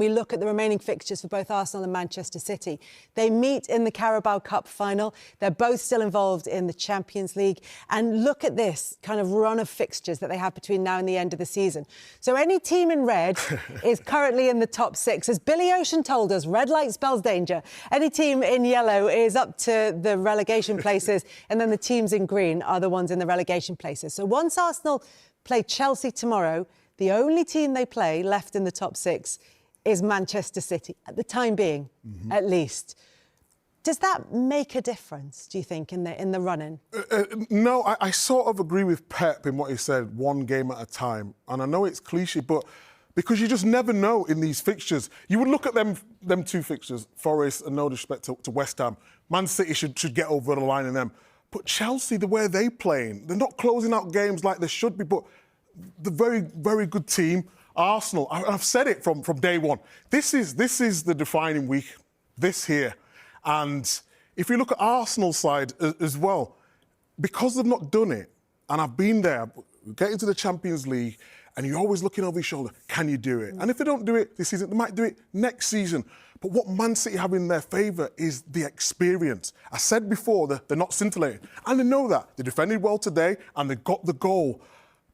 We look at the remaining fixtures for both Arsenal and Manchester City. They meet in the Carabao Cup final. They're both still involved in the Champions League. And look at this kind of run of fixtures that they have between now and the end of the season. So any team in red is currently in the top six. As Billy Ocean told us, red light spells danger. Any team in yellow is up to the relegation places, and then the teams in green are the ones in the relegation places. So once Arsenal play Chelsea tomorrow, the only team they play left in the top six is Manchester City, at the time being, at least. Does that make a difference, do you think, in the run-in? No, I sort of agree with Pep in what he said, one game at a time. And I know it's cliche, but because you just never know in these fixtures. You would look at them two fixtures, Forest, and no disrespect to West Ham. Man City should get over the line in them. But Chelsea, the way they're playing, they're not closing out games like they should be, but the very, very good team. Arsenal, I've said it from day one. This is the defining week, this here. And if you look at Arsenal's side as well, because they've not done it, and I've been there, getting to the Champions League, and you're always looking over your shoulder, can you do it? And if they don't do it this season, they might do it next season. But what Man City have in their favour is the experience. I said before that they're not scintillating, and they know that. They defended well today, and they got the goal.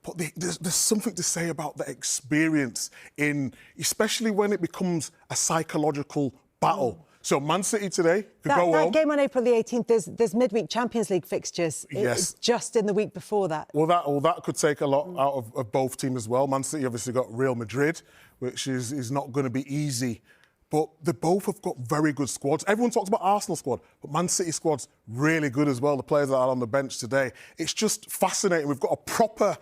But there's something to say about the experience, especially when it becomes a psychological battle. So Man City today could go home. That game on April the 18th, there's midweek Champions League fixtures. Yes. Just in the week before that. Well, that could take a lot out of both teams as well. Man City obviously got Real Madrid, which is not going to be easy. But they both have got very good squads. Everyone talks about Arsenal squad, but Man City squad's really good as well. The players that are on the bench today. It's just fascinating. We've got a proper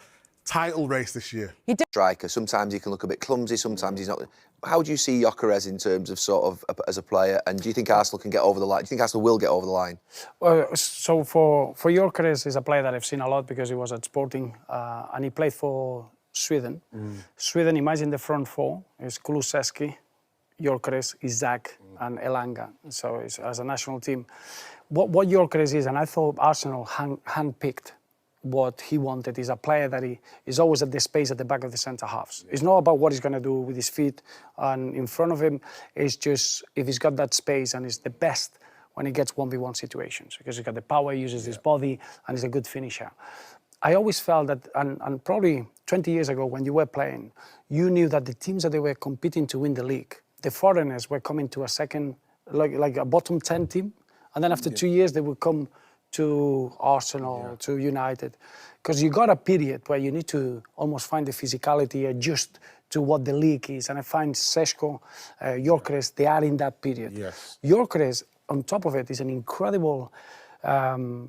title race this year. Striker, sometimes he can look a bit clumsy, sometimes he's not. How do you see Gyökeres in terms of sort of as a player, and do you think Arsenal can get over the line? Do you think Arsenal will get over the line? Well, so for Gyökeres is a player that I've seen a lot because he was at Sporting and he played for Sweden. Sweden, imagine the front four is Kulusevski, Gyökeres, Isaac and Elanga. So it's, as a national team, what Gyökeres is, and I thought Arsenal handpicked what he wanted, is a player that he is always at the space at the back of the centre halves. It's not about what he's going to do with his feet and in front of him. It's just if he's got that space, and he's the best when he gets 1v1 situations because he's got the power, he uses his body, and he's a good finisher. I always felt that, and probably 20 years ago when you were playing, you knew that the teams that they were competing to win the league, the foreigners were coming to a second, like a bottom 10 team, and then after 2 years they would come to Arsenal, to United, because you got a period where you need to almost find the physicality, adjust to what the league is. And I find Šeško, Gyökeres, they are in that period. Yes. Gyökeres, on top of it, is an incredible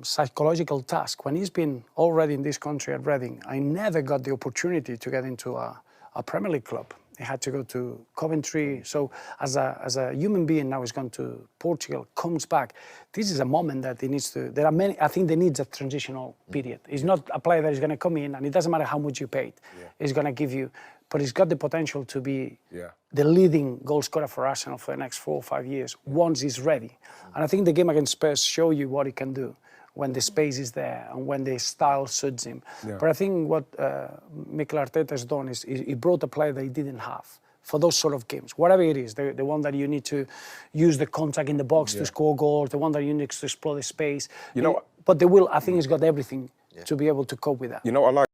psychological task. When he's been already in this country at Reading, I never got the opportunity to get into a Premier League club. He had to go to Coventry. So as a human being now, he's gone to Portugal, comes back. This is a moment that he needs to, there are many, I think they need a transitional period. He's not a player that is going to come in, and it doesn't matter how much you paid. He's going to give you, but he's got the potential to be the leading goal scorer for Arsenal for the next 4 or 5 years, once he's ready. And I think the game against Spurs show you what he can do when the space is there and when the style suits him. But I think what Mikel Arteta has done is he brought a player that he didn't have for those sort of games, whatever it is, the one that you need to use the contact in the box to score goals, the one that you need to explore the space. You know, but they will, I think he's got everything to be able to cope with that. You know what I like?